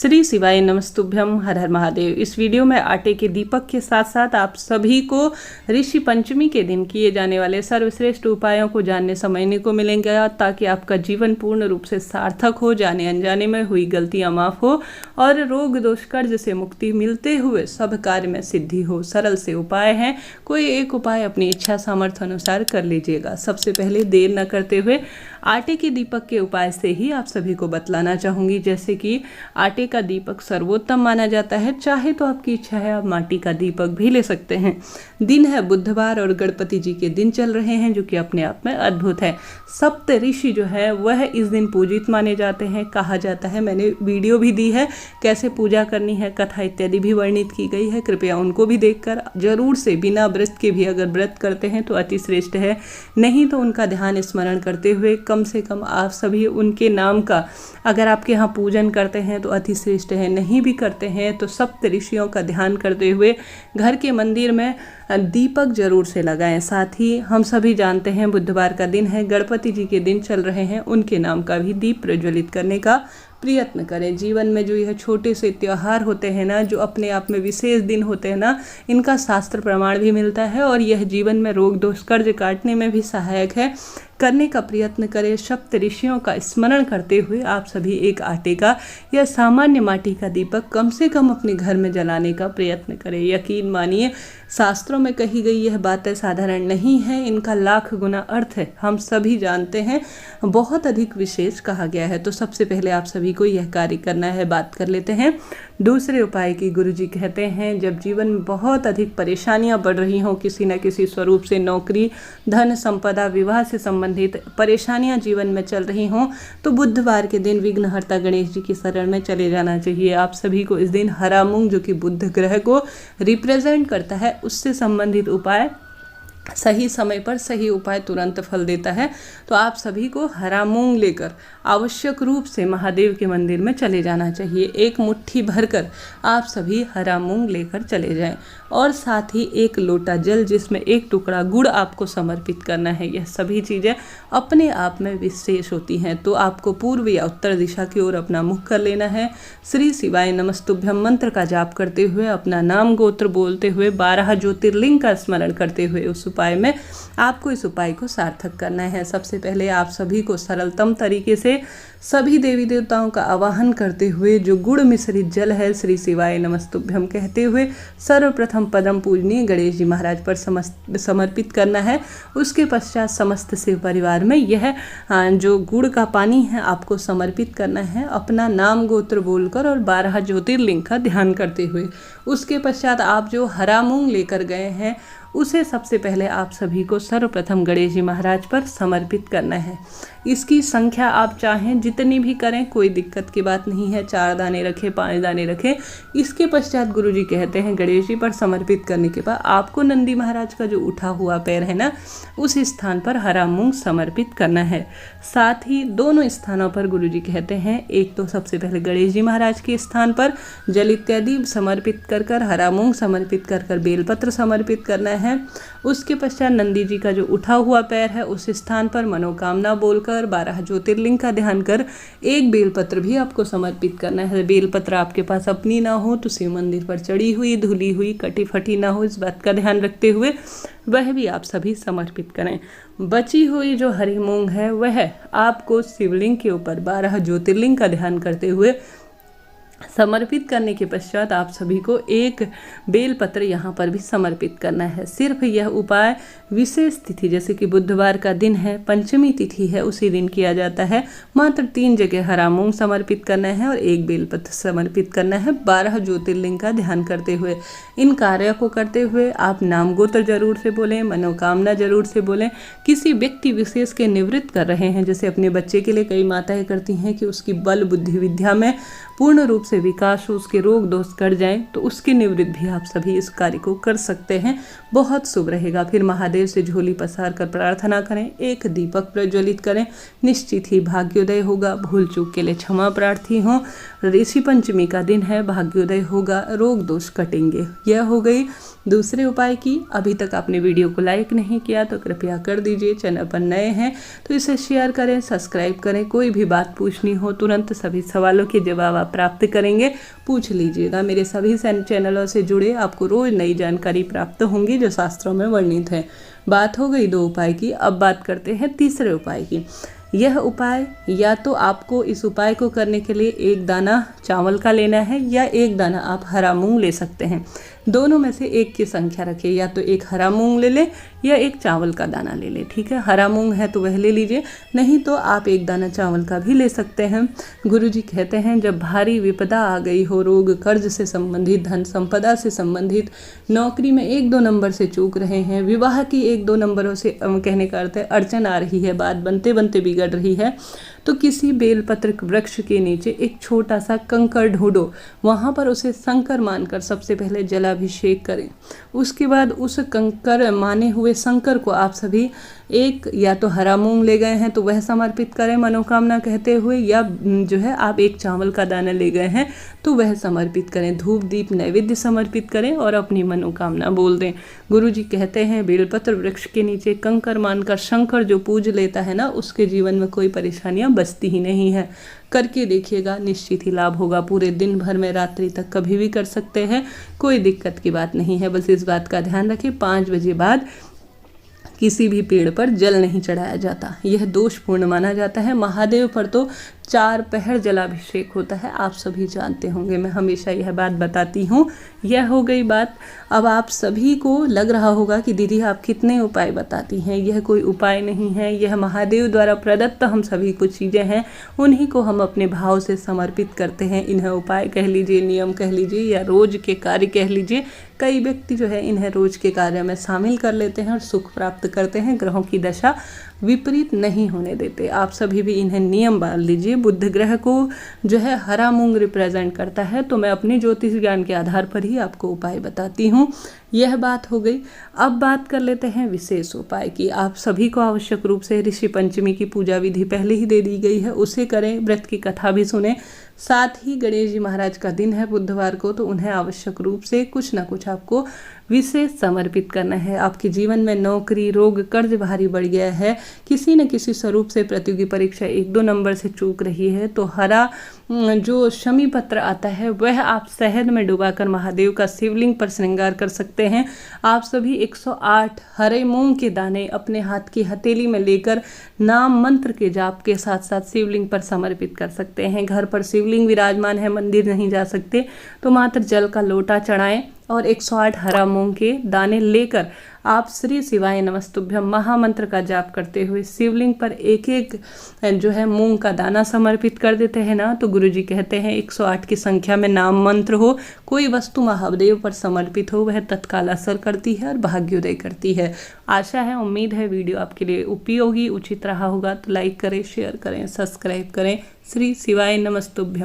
श्री शिवाय नमस्तुभ्यम, हर हर महादेव। इस वीडियो में आटे के दीपक के साथ साथ आप सभी को ऋषि पंचमी के दिन किए जाने वाले सर्वश्रेष्ठ उपायों को जानने समझने को मिलेंगे, ताकि आपका जीवन पूर्ण रूप से सार्थक हो, जाने अनजाने में हुई गलतियां माफ हो और रोग दोष कर्ज से मुक्ति मिलते हुए सब कार्य में सिद्धि हो। सरल से उपाय हैं, कोई एक उपाय अपनी इच्छा सामर्थ्य अनुसार कर लीजिएगा। सबसे पहले देर न करते हुए आटे के दीपक के उपाय से ही आप सभी को बतलाना चाहूँगी। जैसे कि आटे का दीपक सर्वोत्तम माना जाता है, चाहे तो आपकी इच्छा है आप माटी का दीपक भी ले सकते हैं। दिन है बुधवार और गणपति जी के दिन चल रहे हैं, जो कि अपने आप में अद्भुत है। सप्त ऋषि जो है वह इस दिन पूजित माने जाते हैं। कहा जाता है, मैंने वीडियो भी दी है कैसे पूजा करनी है, कथा इत्यादि भी वर्णित की गई है, कृपया उनको भी देखकर जरूर से बिना व्रत के भी अगर व्रत करते हैं तो अति श्रेष्ठ है। नहीं तो उनका ध्यान स्मरण करते हुए कम से कम आप सभी उनके नाम का अगर आपके यहाँ पूजन करते हैं तो अति श्रेष्ठ है। नहीं भी करते हैं तो सप्त ऋषियों का ध्यान करते हुए घर के मंदिर में दीपक जरूर से लगाएं। साथ ही हम सभी जानते हैं बुधवार का दिन है, गणपति जी के दिन चल रहे हैं, उनके नाम का भी दीप प्रज्वलित करने का प्रयत्न करें। जीवन में जो यह छोटे से त्योहार होते हैं ना, जो अपने आप में विशेष दिन होते हैं ना, इनका शास्त्र प्रमाण भी मिलता है और यह जीवन में रोग दोष कर्ज काटने में भी सहायक है। करने का प्रयत्न करें। सप्त ऋषियों का स्मरण करते हुए आप सभी एक आटे का या सामान्य माटी का दीपक कम से कम अपने घर में जलाने का प्रयत्न करें। यकीन मानिए, शास्त्रों में कही गई यह बातें साधारण नहीं है, इनका लाख गुना अर्थ है, हम सभी जानते हैं, बहुत अधिक विशेष कहा गया है। तो सबसे पहले आप सभी को यह कार्य करना है। बात कर लेते हैं दूसरे उपाय की। गुरुजी कहते हैं, जब जीवन में बहुत अधिक परेशानियां बढ़ रही हों, किसी न किसी स्वरूप से नौकरी, धन, संपदा, विवाह से संबंधित परेशानियां जीवन में चल रही हों, तो बुधवार के दिन विघ्नहर्ता गणेश जी की शरण में चले जाना चाहिए। आप सभी को इस दिन हरा मूंग, जो कि बुध ग्रह को रिप्रेजेंट करता है, उससे संबंधित उपाय सही समय पर सही उपाय तुरंत फल देता है। तो आप सभी को हरा मूंग लेकर आवश्यक रूप से महादेव के मंदिर में चले जाना चाहिए। एक मुट्ठी भरकर आप सभी हरा मूंग लेकर चले जाएं और साथ ही एक लोटा जल जिसमें एक टुकड़ा गुड़ आपको समर्पित करना है। यह सभी चीज़ें अपने आप में विशेष होती हैं। तो आपको पूर्व या उत्तर दिशा की ओर अपना मुख कर लेना है। श्री शिवाय नमस्तुभ्यम मंत्र का जाप करते हुए, अपना नाम गोत्र बोलते हुए, 12 ज्योतिर्लिंग का स्मरण करते हुए उस उपाय में आपको इस उपाय को सार्थक करना है। सबसे पहले आप सभी को सरलतम तरीके से सभी देवी देवताओं का आवाहन करते हुए जो गुड़ मिश्रित जल है श्री शिवाय नमस्तुभ्यम कहते हुए सर्वप्रथम परम पूजनीय गणेश जी महाराज पर समर्पित करना है। उसके पश्चात समस्त शिव परिवार में यह जो गुड़ का पानी है आपको समर्पित करना है, अपना नाम गोत्र बोलकर और 12 ज्योतिर्लिंग का ध्यान करते हुए। उसके पश्चात आप जो हरा मूंग लेकर गए हैं उसे सबसे पहले आप सभी को सर्वप्रथम गणेश जी महाराज पर समर्पित करना है। इसकी संख्या आप चाहें जितनी भी करें, कोई दिक्कत की बात नहीं है। 4 दाने रखें, 5 दाने रखें। इसके पश्चात गुरुजी कहते हैं गणेश जी पर समर्पित करने के बाद आपको नंदी महाराज का जो उठा हुआ पैर है ना, उस स्थान पर हरा मूंग समर्पित करना है। साथ ही दोनों स्थानों पर गुरुजी कहते हैं, एक तो सबसे पहले गणेश जी महाराज के स्थान पर जल इत्यादि समर्पित कर कर, हरा मूंग समर्पित कर कर, बेलपत्र समर्पित करना है। उसके पश्चात नंदी जी का जो उठा हुआ पैर है उस स्थान पर मनोकामना बोलकर 12 ज्योतिर्लिंग का ध्यान कर एक बेलपत्र भी आपको समर्पित करना है। बेलपत्र आपके पास अपनी ना हो तो शिव मंदिर पर चढ़ी हुई, धुली हुई, कटी फटी ना हो, इस बात का ध्यान रखते हुए वह भी आप सभी समर्पित करें। बची हुई जो हरी मूंग है वह आपको शिवलिंग के ऊपर 12 ज्योतिर्लिंग का ध्यान करते हुए समर्पित करने के पश्चात आप सभी को एक बेलपत्र यहाँ पर भी समर्पित करना है। सिर्फ यह उपाय विशेष तिथि, जैसे कि बुधवार का दिन है, पंचमी तिथि है, उसी दिन किया जाता है। मात्र 3 जगह हरा मूंग समर्पित करना है और एक बेलपत्र समर्पित करना है, 12 ज्योतिर्लिंग का ध्यान करते हुए। इन कार्यों को करते हुए आप नाम गोत्र जरूर से बोलें, मनोकामना जरूर से बोलें। किसी व्यक्ति विशेष के निवृत्त कर रहे हैं, जैसे अपने बच्चे के लिए कई माताएं करती हैं कि उसकी बल बुद्धि विद्या में पूर्ण रूप से विकास हो, उसके रोग दोष कट जाएं, तो उसकी निवृत्ति भी आप सभी इस कार्य को कर सकते हैं। बहुत शुभ रहेगा। फिर महादेव से झोली पसार कर प्रार्थना करें, एक दीपक प्रज्वलित करें, निश्चित ही भाग्योदय होगा। भूल चूक के लिए क्षमा प्रार्थी हों। ऋषि पंचमी का दिन है, भाग्योदय होगा, रोग दोष कटेंगे। यह हो गई दूसरे उपाय की। अभी तक आपने वीडियो को लाइक नहीं किया तो कृपया कर दीजिए। चैनल पर नए हैं तो इसे शेयर करें, सब्सक्राइब करें। कोई भी बात पूछनी हो तुरंत सभी सवालों के जवाब आप प्राप्त करेंगे। करेंगे, पूछ लीजिएगा। मेरे सभी चैनलों से जुड़े आपको रोज़ नई जानकारी प्राप्त होंगी जो शास्त्रों में वर्णित है। बात हो गई 2 उपाय की, अब बात करते हैं तीसरे उपाय की। यह उपाय या तो आपको इस उपाय को करने के लिए 1 दाना चावल का लेना है या 1 दाना आप हरा मूंग ले सकते हैं। दोनों में से एक की संख्या रखिए, या तो 1 हरा मूंग ले लें या 1 चावल का दाना ले लें। ठीक है, हरा मूंग है तो वह ले लीजिए, नहीं तो आप 1 दाना चावल का भी ले सकते हैं। गुरुजी कहते हैं जब भारी विपदा आ गई हो, रोग कर्ज से संबंधित, धन संपदा से संबंधित, नौकरी में 1-2 नंबर से चूक रहे हैं, विवाह की 1-2 नंबरों से कहने का अर्थ है अड़चन आ रही है, बात बनते बनते बिगड़ रही है, तो किसी बेलपत्र वृक्ष के नीचे एक छोटा सा कंकड़ ढूंढो, वहाँ पर उसे शंकर मानकर सबसे पहले जलाभिषेक करें। उसके बाद उस कंकड़ माने हुए शंकर को आप सभी एक या तो हरा मूंग ले गए हैं तो वह समर्पित करें मनोकामना कहते हुए, या जो है आप 1 चावल का दाना ले गए हैं तो वह समर्पित करें, धूप दीप नैवेद्य समर्पित करें और अपनी मनोकामना बोल दें। गुरुजी कहते हैं बेलपत्र वृक्ष के नीचे कंकर मानकर शंकर जो पूज लेता है ना, उसके जीवन में कोई परेशानियां बचती ही नहीं है। करके देखिएगा, निश्चित ही लाभ होगा। पूरे दिन भर में रात्रि तक कभी भी कर सकते हैं, कोई दिक्कत की बात नहीं है। बस इस बात का ध्यान रखें 5 बजे बाद किसी भी पेड़ पर जल नहीं चढ़ाया जाता, यह दोषपूर्ण माना जाता है। महादेव पर तो 4 पहर जलाभिषेक होता है, आप सभी जानते होंगे, मैं हमेशा यह बात बताती हूँ। यह हो गई बात। अब आप सभी को लग रहा होगा कि दीदी आप कितने उपाय बताती हैं, यह कोई उपाय नहीं है, यह महादेव द्वारा प्रदत्त हम सभी कुछ चीज़ें हैं, उन्हीं को हम अपने भाव से समर्पित करते हैं। इन्हें उपाय कह लीजिए, नियम कह लीजिए या रोज के कार्य कह लीजिए। कई व्यक्ति जो है इन्हें रोज के कार्य में शामिल कर लेते हैं और सुख प्राप्त करते हैं, ग्रहों की दशा विपरीत नहीं होने देते। आप सभी भी इन्हें नियम बांध लीजिए। बुध ग्रह को जो है हरा मूंग रिप्रेजेंट करता है, तो मैं अपनी ज्योतिष ज्ञान के आधार पर ही आपको उपाय बताती हूँ। यह बात हो गई। अब बात कर लेते हैं विशेष उपाय की। आप सभी को आवश्यक रूप से ऋषि पंचमी की पूजा विधि पहले ही दे दी गई है, उसे करें, व्रत की कथा भी सुने। साथ ही गणेश जी महाराज का दिन है बुधवार को, तो उन्हें आवश्यक रूप से कुछ ना कुछ आपको विशेष समर्पित करना है। आपके जीवन में नौकरी, रोग, कर्ज भारी बढ़ गया है, किसी न किसी स्वरूप से प्रतियोगी परीक्षा 1-2 नंबर से चूक रही है, तो हरा जो शमी पत्र आता है वह आप शहद में डुबाकर महादेव का शिवलिंग पर श्रृंगार कर सकते हैं। आप सभी 108 हरे मूंग के दाने अपने हाथ की हथेली में लेकर नाम मंत्र के जाप के साथ साथ शिवलिंग पर समर्पित कर सकते हैं। घर पर शिवलिंग विराजमान है, मंदिर नहीं जा सकते, तो मात्र जल का लोटा चढ़ाएं और 108 हरा मूंग के दाने लेकर आप श्री शिवाय नमस्तुभ्यम महामंत्र का जाप करते हुए शिवलिंग पर एक एक जो है मूंग का दाना समर्पित कर देते हैं ना, तो गुरुजी कहते हैं 108 की संख्या में नाम मंत्र हो, कोई वस्तु महादेव पर समर्पित हो, वह तत्काल असर करती है और भाग्योदय करती है। आशा है, उम्मीद है वीडियो आपके लिए उपयोगी उचित रहा होगा, तो लाइक करें, शेयर करें, सब्सक्राइब करें। श्री शिवाय नमस्तुभ्यम।